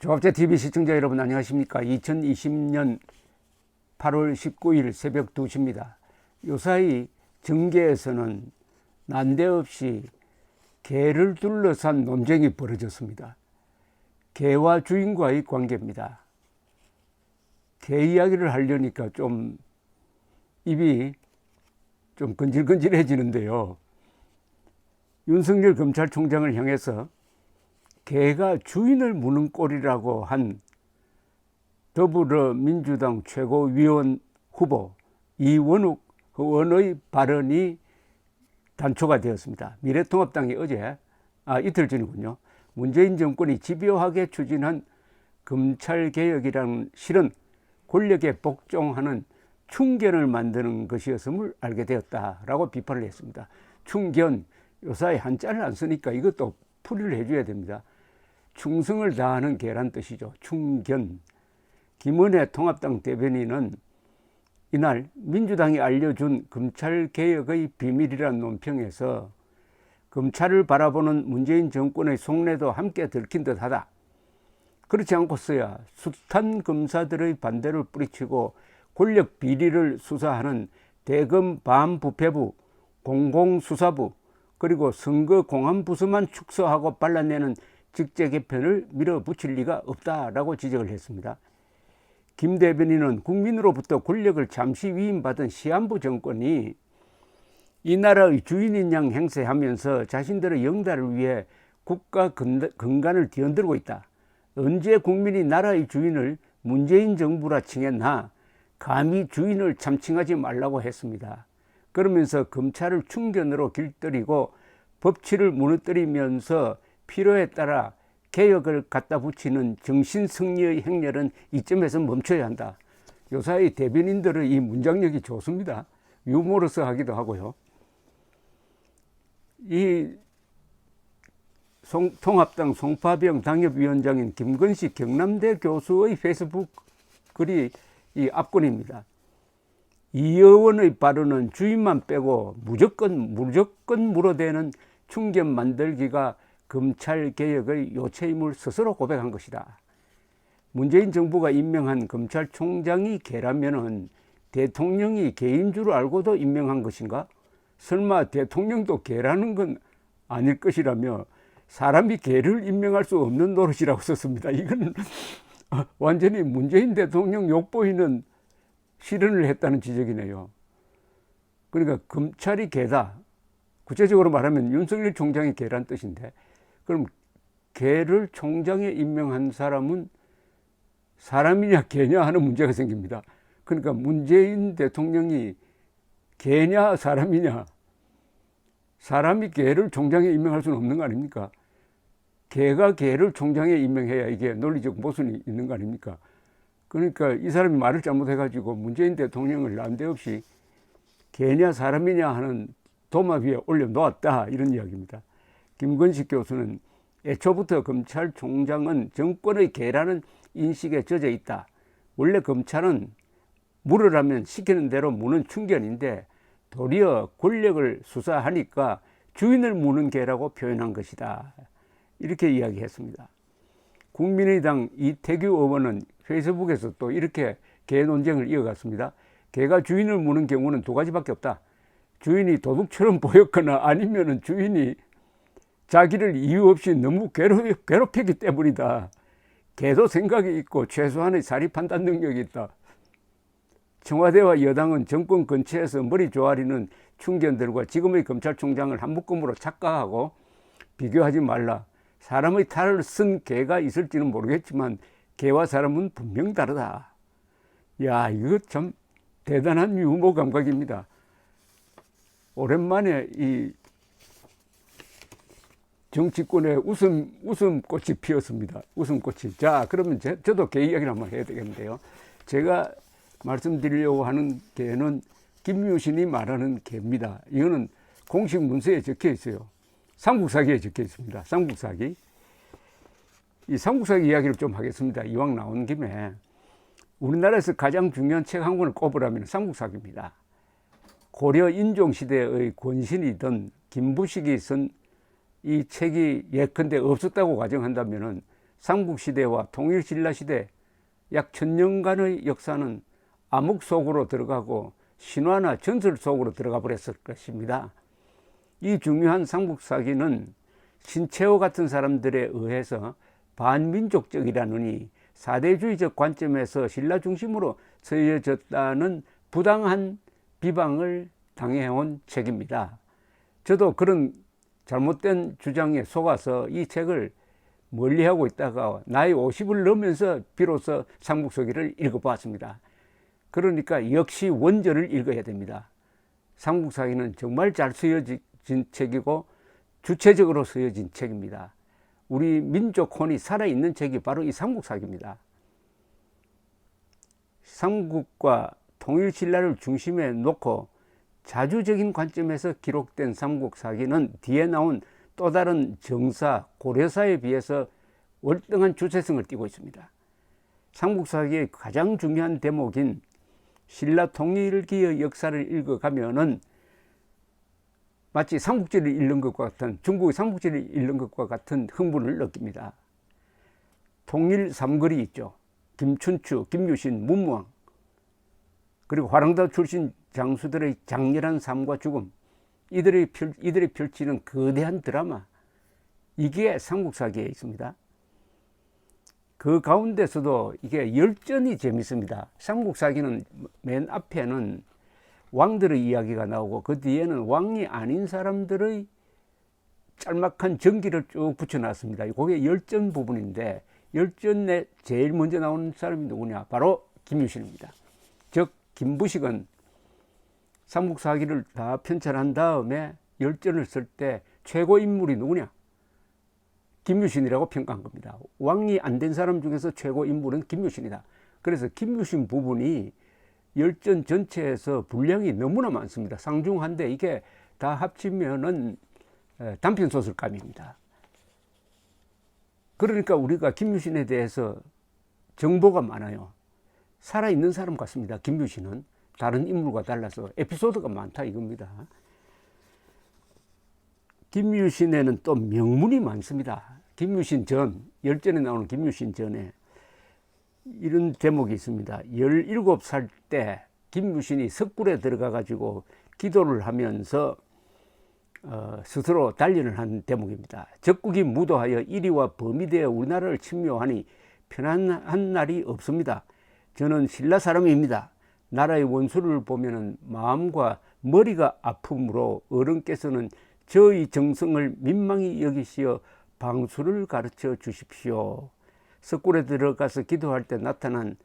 조합제TV 시청자 여러분 안녕하십니까. 2020년 8월 19일 새벽 2시입니다. 요사이 정계에서는 난데없이 개를 둘러싼 논쟁이 벌어졌습니다. 개와 주인과의 관계입니다. 개 이야기를 하려니까 좀 입이 좀 건질건질해지는데요. 윤석열 검찰총장을 향해서 개가 주인을 무는 꼴이라고 한 더불어민주당 최고위원 후보 이원욱 의원의 발언이 단초가 되었습니다. 미래통합당이 이틀 전이군요. 문재인 정권이 집요하게 추진한 검찰개혁이라는 실은 권력에 복종하는 충견을 만드는 것이었음을 알게 되었다라고 비판을 했습니다. 충견, 요사이 한자를 안 쓰니까 이것도 풀이를 해줘야 됩니다. 충성을 다하는 개란 뜻이죠. 충견. 김은혜 통합당 대변인은 이날 민주당이 알려준 검찰개혁의 비밀이라는 논평에서 검찰을 바라보는 문재인 정권의 속내도 함께 들킨 듯하다. 그렇지 않고서야 숱한 검사들의 반대를 뿌리치고 권력 비리를 수사하는 대검 반부패부, 공공수사부, 그리고 선거공안부서만 축소하고 발라내는 직제 개편을 밀어붙일 리가 없다라고 지적을 했습니다. 김 대변인은 국민으로부터 권력을 잠시 위임받은 시한부 정권이 이 나라의 주인인 양 행세하면서 자신들의 영달을 위해 국가 근간을 뒤흔들고 있다. 언제 국민이 나라의 주인을 문재인 정부라 칭했나 감히 주인을 참칭하지 말라고 했습니다. 그러면서 검찰을 충견으로 길들이고 법치를 무너뜨리면서 필요에 따라 개혁을 갖다 붙이는 정신승리의 행렬은 이점에서 멈춰야 한다. 요사이 대변인들의 이 문장력이 좋습니다. 유머러스 하기도 하고요. 이 통합당 송파병 당협위원장인 김건식 경남대 교수의 페이스북 글이 이 압권입니다. 이 의원의 발언은 주인만 빼고 무조건 물어대는 충견 만들기가 검찰개혁의 요체임을 스스로 고백한 것이다. 문재인 정부가 임명한 검찰총장이 개라면은 대통령이 개인 줄 알고도 임명한 것인가? 설마 대통령도 개라는 건 아닐 것이라며 사람이 개를 임명할 수 없는 노릇이라고 썼습니다. 이건 완전히 문재인 대통령 욕보이는 실언을 했다는 지적이네요. 그러니까 검찰이 개다. 구체적으로 말하면 윤석열 총장이 개란 뜻인데, 그럼 개를 총장에 임명한 사람은 사람이냐 개냐 하는 문제가 생깁니다. 그러니까 문재인 대통령이 개냐 사람이냐, 사람이 개를 총장에 임명할 수는 없는 거 아닙니까? 개가 개를 총장에 임명해야 이게 논리적 모순이 있는 거 아닙니까? 그러니까 이 사람이 말을 잘못해가지고 문재인 대통령을 난데없이 개냐 사람이냐 하는 도마 위에 올려놓았다, 이런 이야기입니다. 김건식 교수는 애초부터 검찰총장은 정권의 개라는 인식에 젖어 있다. 원래 검찰은 물으라면 시키는 대로 무는 충견인데 도리어 권력을 수사하니까 주인을 무는 개라고 표현한 것이다. 이렇게 이야기했습니다. 국민의당 이태규 의원은 페이스북에서 또 이렇게 개 논쟁을 이어갔습니다. 개가 주인을 무는 경우는 두 가지밖에 없다. 주인이 도둑처럼 보였거나 아니면 주인이 자기를 이유 없이 너무 괴롭히기 때문이다. 개도 생각이 있고 최소한의 사리 판단 능력이 있다. 청와대와 여당은 정권 근처에서 머리 조아리는 충견들과 지금의 검찰총장을 한 묶음으로 착각하고 비교하지 말라. 사람의 탈을 쓴 개가 있을지는 모르겠지만 개와 사람은 분명 다르다. 야, 이거 참 대단한 유머 감각입니다. 오랜만에 이 정치권에 웃음꽃이 피었습니다. 웃음꽃이. 자, 그러면 저도 개 이야기를 한번 해야 되겠는데요. 제가 말씀드리려고 하는 개는 김유신이 말하는 개입니다. 이거는 공식 문서에 적혀 있어요. 삼국사기에 적혀 있습니다. 삼국사기. 이 삼국사기 이야기를 좀 하겠습니다. 이왕 나온 김에. 우리나라에서 가장 중요한 책 한 권을 꼽으라면 삼국사기입니다. 고려 인종시대의 권신이던 김부식이 쓴 이 책이 예컨대 없었다고 가정한다면 삼국시대와 통일신라시대 약 1000년간의 역사는 암흑 속으로 들어가고 신화나 전설 속으로 들어가 버렸을 것입니다. 이 중요한 삼국사기는 신채호 같은 사람들에 의해서 반민족적이라느니 사대주의적 관점에서 신라 중심으로 쓰여졌다는 부당한 비방을 당해온 책입니다. 저도 그런 잘못된 주장에 속아서 이 책을 멀리하고 있다가 나이 50을 넘으면서 비로소 삼국사기를 읽어보았습니다. 그러니까 역시 원전을 읽어야 됩니다. 삼국사기는 정말 잘 쓰여진 책이고 주체적으로 쓰여진 책입니다. 우리 민족혼이 살아있는 책이 바로 이 삼국사기입니다. 삼국과 통일신라를 중심에 놓고 자주적인 관점에서 기록된 삼국사기는 뒤에 나온 또 다른 정사, 고려사에 비해서 월등한 주체성을 띠고 있습니다. 삼국사기의 가장 중요한 대목인 신라 통일기의 역사를 읽어가면은 마치 삼국지를 읽는 것과 같은, 중국의 삼국지를 읽는 것과 같은 흥분을 느낍니다. 통일 삼거리 있죠. 김춘추, 김유신, 문무왕, 그리고 화랑다 출신 장수들의 장렬한 삶과 죽음, 이들이 펼치는 거대한 드라마, 이게 삼국사기에 있습니다. 그 가운데서도 이게 열전이 재밌습니다. 삼국사기는 맨 앞에는 왕들의 이야기가 나오고 그 뒤에는 왕이 아닌 사람들의 짤막한 전기를 쭉 붙여놨습니다. 그게 열전 부분인데, 열전에 제일 먼저 나오는 사람이 누구냐? 바로 김유신입니다. 즉 김부식은 삼국사기를 다 편찬한 다음에 열전을 쓸 때 최고 인물이 누구냐? 김유신이라고 평가한 겁니다. 왕이 안 된 사람 중에서 최고 인물은 김유신이다. 그래서 김유신 부분이 열전 전체에서 분량이 너무나 많습니다. 상중한데 이게 다 합치면은 단편소설감입니다. 그러니까 우리가 김유신에 대해서 정보가 많아요. 살아있는 사람 같습니다. 김유신은 다른 인물과 달라서 에피소드가 많다 이겁니다. 김유신에는 또 명문이 많습니다. 김유신 전, 열전에 나오는 김유신 전에 이런 대목이 있습니다. 17살 때 김유신이 석굴에 들어가 가지고 기도를 하면서 스스로 단련을 한 대목입니다. 적국이 무도하여 이리와 범이 되어 우리나라를 침묘하니 편안한 날이 없습니다. 저는 신라 사람입니다. 나라의 원수를 보면은 마음과 머리가 아픔으로 어른께서는 저의 정성을 민망히 여기시어 방수를 가르쳐 주십시오. 석굴에 들어가서 기도할 때 나타난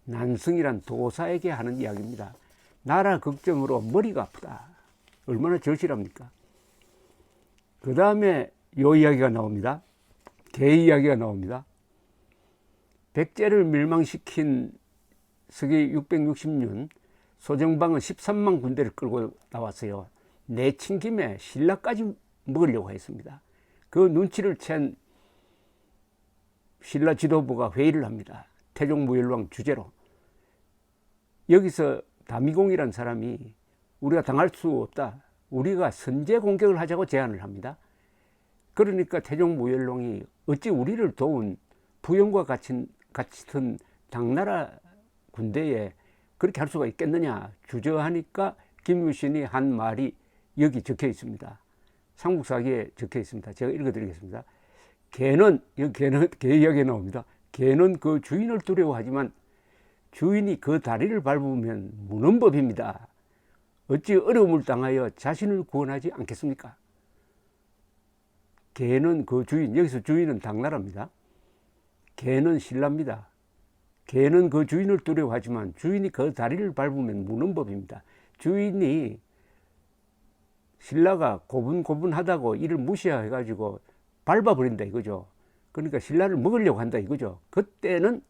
난승이란 도사에게 하는 이야기입니다. 나라 걱정으로 머리가 아프다. 얼마나 절실합니까? 그 다음에 요 이야기가 나옵니다. 개 이야기가 나옵니다. 백제를 멸망시킨 서기 660년 소정방은 13만 군대를 끌고 나왔어요. 내친 김에 신라까지 먹으려고 했습니다. 그 눈치를 챈 신라 지도부가 회의를 합니다. 태종무열왕 주재로. 여기서 다미공이라는 사람이 우리가 당할 수 없다. 우리가 선제 공격을 하자고 제안을 합니다. 그러니까 태종무열왕이 어찌 우리를 도운 부영과 같은 당나라 군대에 그렇게 할 수가 있겠느냐 주저하니까 김유신이 한 말이 여기 적혀 있습니다. 삼국사기에 적혀 있습니다. 제가 읽어드리겠습니다. 개 이야기가 나옵니다. 개는 그 주인을 두려워하지만 주인이 그 다리를 밟으면 무는 법입니다. 어찌 어려움을 당하여 자신을 구원하지 않겠습니까? 개는 그 주인, 여기서 주인은 당나라입니다. 개는 신라입니다. 개는 그 주인을 두려워하지만 주인이 그 다리를 밟으면 무는 법입니다. 주인이 신라가 고분고분하다고 이를 무시해가지고 밟아버린다 이거죠. 그러니까 신라를 먹으려고 한다 이거죠. 그때는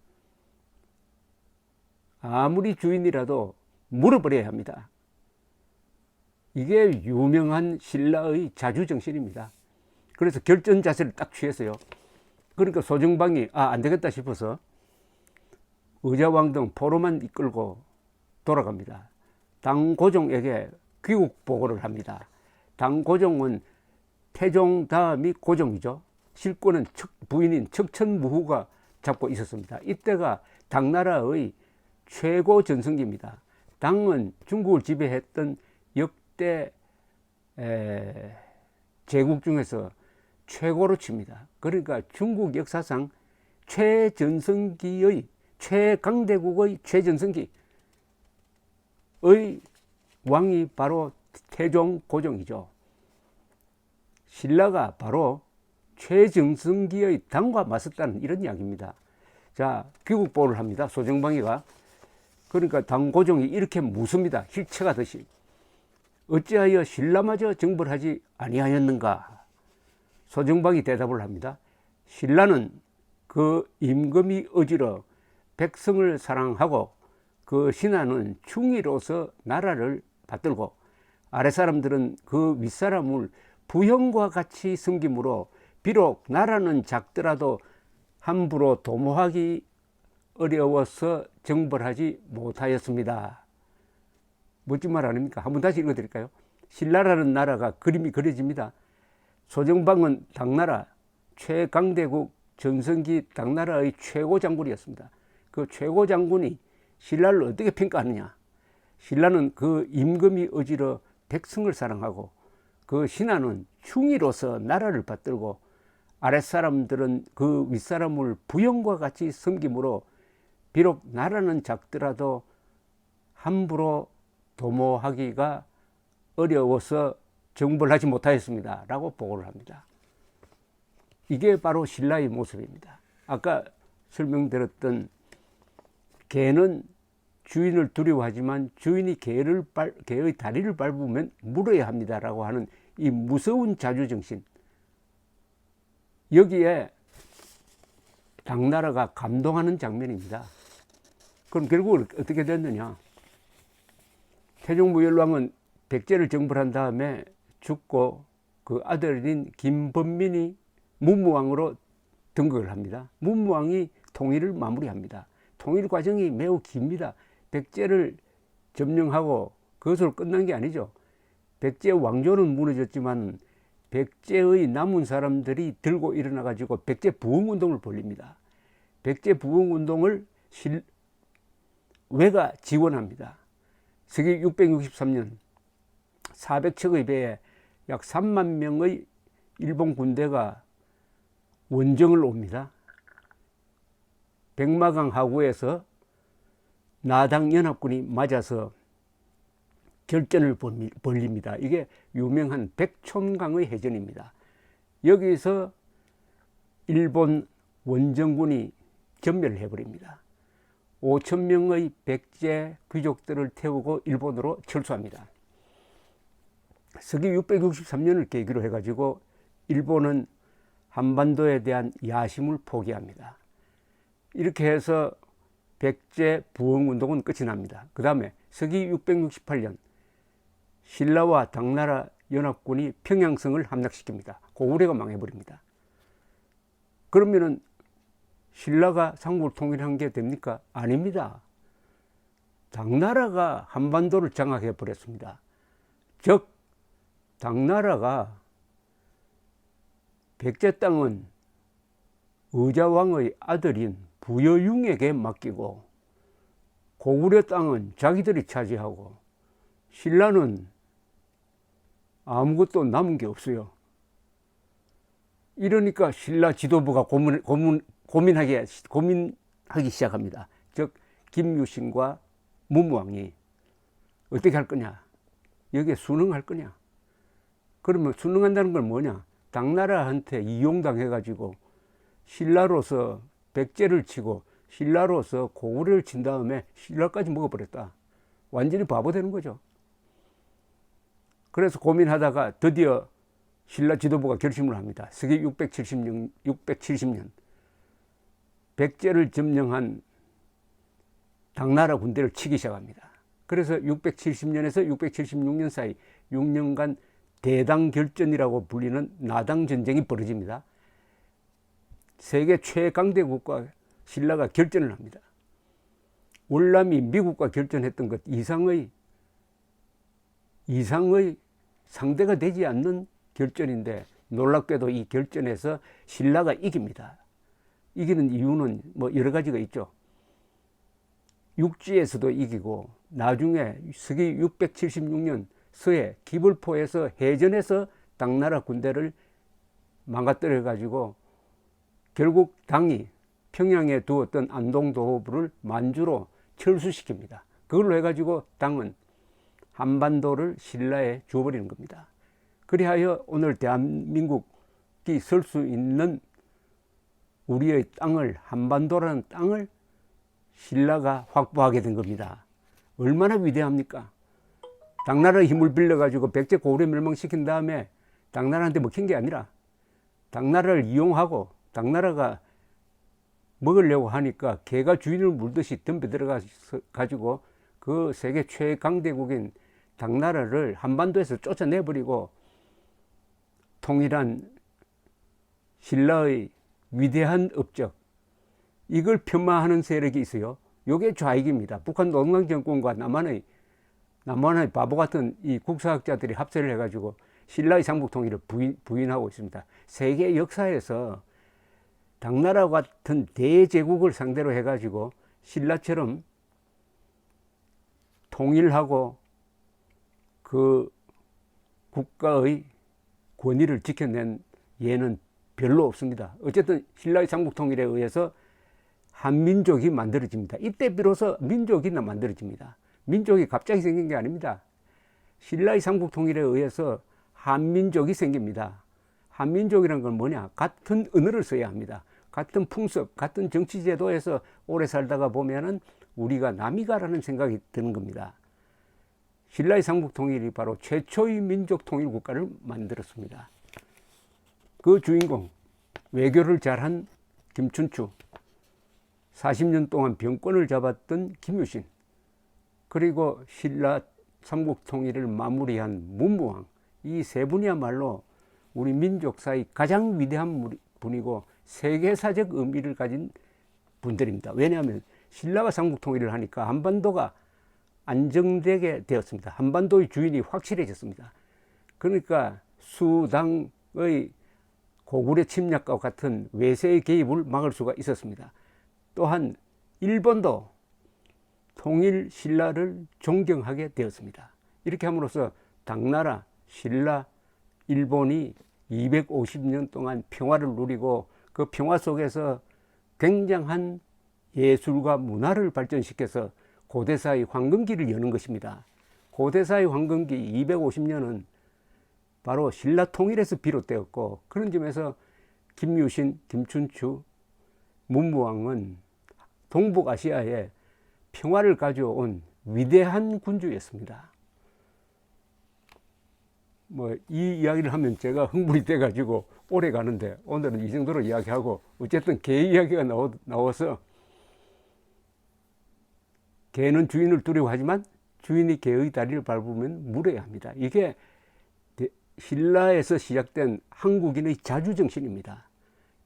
아무리 주인이라도 물어버려야 합니다. 이게 유명한 신라의 자주정신입니다. 그래서 결전 자세를 딱 취했어요. 그러니까 소정방이 안 되겠다 싶어서 의자왕 등 포로만 이끌고 돌아갑니다. 당고종에게 귀국 보고를 합니다. 당고종은 태종 다음이 고종이죠. 실권은 부인인 척천무후가 잡고 있었습니다. 이때가 당나라의 최고 전성기입니다. 당은 중국을 지배했던 역대 제국 중에서 최고로 칩니다. 그러니까 중국 역사상 최전성기의 최강대국의 최전성기의 왕이 바로 태종 고종이죠. 신라가 바로 최전성기의 당과 맞섰다는 이런 이야기입니다. 자, 귀국보를 합니다. 소정방이가. 그러니까 당고종이 이렇게 묻습니다. 힐체가듯이. 어찌하여 신라마저 정벌하지 아니하였는가? 소정방이 대답을 합니다. 신라는 그 임금이 어지러 백성을 사랑하고 그 신하는 충의로서 나라를 받들고 아랫사람들은 그 윗사람을 부형과 같이 섬김으로 비록 나라는 작더라도 함부로 도모하기 어려워서 정벌하지 못하였습니다. 멋진 말 아닙니까? 한번 다시 읽어드릴까요? 신라라는 나라가 그림이 그려집니다. 소정방은 당나라 최강대국 전성기 당나라의 최고 장군이었습니다. 그 최고 장군이 신라를 어떻게 평가하느냐? 신라는 그 임금이 어지러 백성을 사랑하고 그 신하는 충의로서 나라를 받들고 아랫사람들은 그 윗사람을 부형과 같이 섬김으로 비록 나라는 작더라도 함부로 도모하기가 어려워서 정벌하지 못하였습니다. 라고 보고를 합니다. 이게 바로 신라의 모습입니다. 아까 설명드렸던 개는 주인을 두려워하지만 주인이 개의 다리를 밟으면 물어야 합니다라고 하는 이 무서운 자주정신, 여기에 당나라가 감동하는 장면입니다. 그럼 결국 어떻게 됐느냐? 태종무열왕은 백제를 정벌한 다음에 죽고 그 아들인 김범민이 문무왕으로 등극을 합니다. 문무왕이 통일을 마무리합니다. 통일 과정이 매우 깁니다. 백제를 점령하고 그것으로 끝난 게 아니죠. 백제 왕조는 무너졌지만 백제의 남은 사람들이 들고 일어나 가지고 백제 부흥운동을 벌립니다. 백제 부흥운동을 외가 지원합니다. 서기 663년 400척의 배에 약 3만 명의 일본 군대가 원정을 옵니다. 백마강 하구에서 나당 연합군이 맞아서 결전을 벌립니다. 이게 유명한 백촌강의 해전입니다. 여기서 일본 원정군이 전멸을 해버립니다. 5천 명의 백제 귀족들을 태우고 일본으로 철수합니다. 서기 663년을 계기로 해가지고 일본은 한반도에 대한 야심을 포기합니다. 이렇게 해서 백제 부흥운동은 끝이 납니다. 그 다음에 서기 668년 신라와 당나라 연합군이 평양성을 함락시킵니다. 고구려가 망해버립니다. 그러면은 신라가 삼국을 통일한 게 됩니까? 아닙니다. 당나라가 한반도를 장악해 버렸습니다. 즉 당나라가 백제 땅은 의자왕의 아들인 부여융에게 맡기고 고구려 땅은 자기들이 차지하고 신라는 아무것도 남은 게 없어요. 이러니까 신라 지도부가 고민하기 시작합니다. 즉 김유신과 문무왕이 어떻게 할 거냐? 여기에 순응할 거냐? 그러면 순응한다는 건 뭐냐? 당나라한테 이용당해가지고 신라로서 백제를 치고 신라로서 고구려를 친 다음에 신라까지 먹어버렸다. 완전히 바보 되는 거죠. 그래서 고민하다가 드디어 신라 지도부가 결심을 합니다. 서기 670년 백제를 점령한 당나라 군대를 치기 시작합니다. 그래서 670년에서 676년 사이 6년간 대당결전이라고 불리는 나당전쟁이 벌어집니다. 세계 최강대국과 신라가 결전을 합니다. 월남이 미국과 결전했던 것 이상의 상대가 되지 않는 결전인데 놀랍게도 이 결전에서 신라가 이깁니다. 이기는 이유는 뭐 여러 가지가 있죠. 육지에서도 이기고 나중에 서기 676년 서해 기불포에서 해전에서 당나라 군대를 망가뜨려 가지고 결국 당이 평양에 두었던 안동도호부를 만주로 철수시킵니다. 그걸로 해가지고 당은 한반도를 신라에 주어버리는 겁니다. 그리하여 오늘 대한민국이 설 수 있는 우리의 땅을, 한반도라는 땅을 신라가 확보하게 된 겁니다. 얼마나 위대합니까? 당나라의 힘을 빌려가지고 백제 고구려 멸망시킨 다음에 당나라한테 먹힌 게 아니라 당나라를 이용하고 당나라가 먹으려고 하니까 개가 주인을 물듯이 덤벼들어가지고 그 세계 최강대국인 당나라를 한반도에서 쫓아내버리고 통일한 신라의 위대한 업적, 이걸 폄하하는 세력이 있어요. 이게 좌익입니다. 북한 노동당 정권과 남한의 바보 같은 이 국사학자들이 합세를 해가지고 신라의 삼국 통일을 부인하고 있습니다. 세계 역사에서 당나라 같은 대제국을 상대로 해가지고 신라처럼 통일하고 그 국가의 권위를 지켜낸 예는 별로 없습니다. 어쨌든 신라의 삼국 통일에 의해서 한민족이 만들어집니다. 이때 비로소 민족이 만들어집니다. 민족이 갑자기 생긴 게 아닙니다. 신라의 삼국 통일에 의해서 한민족이 생깁니다. 한민족이란 건 뭐냐? 같은 언어를 써야 합니다. 같은 풍습, 같은 정치 제도에서 오래 살다가 보면은 우리가 남이가라는 생각이 드는 겁니다. 신라의 삼국 통일이 바로 최초의 민족 통일 국가를 만들었습니다. 그 주인공, 외교를 잘한 김춘추, 40년 동안 병권을 잡았던 김유신, 그리고 신라 삼국 통일을 마무리한 문무왕, 이 세 분이야말로 우리 민족사의 가장 위대한 분이고 세계사적 의미를 가진 분들입니다. 왜냐하면 신라가 삼국 통일을 하니까 한반도가 안정되게 되었습니다. 한반도의 주인이 확실해졌습니다. 그러니까 수당의 고구려 침략과 같은 외세의 개입을 막을 수가 있었습니다. 또한 일본도 통일 신라를 존경하게 되었습니다. 이렇게 함으로써 당나라, 신라, 일본이 250년 동안 평화를 누리고 그 평화 속에서 굉장한 예술과 문화를 발전시켜서 고대사의 황금기를 여는 것입니다. 고대사의 황금기 250년은 바로 신라 통일에서 비롯되었고, 그런 점에서 김유신, 김춘추, 문무왕은 동북아시아에 평화를 가져온 위대한 군주였습니다. 이 이야기를 하면 제가 흥분이 돼가지고 오래 가는데 오늘은 이 정도로 이야기하고, 어쨌든 개 이야기가 나와서 개는 주인을 두려워하지만 주인이 개의 다리를 밟으면 물어야 합니다. 이게 신라에서 시작된 한국인의 자주정신입니다.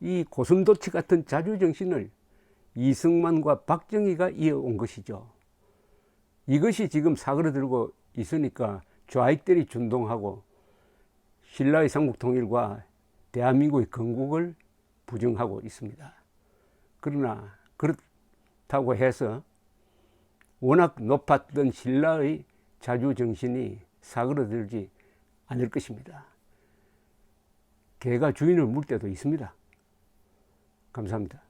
이 고슴도치 같은 자주정신을 이승만과 박정희가 이어온 것이죠. 이것이 지금 사그러들고 있으니까 좌익들이 준동하고 신라의 삼국 통일과 대한민국의 건국을 부정하고 있습니다. 그러나 그렇다고 해서 워낙 높았던 신라의 자주정신이 사그러들지 않을 것입니다. 개가 주인을 물 때도 있습니다. 감사합니다.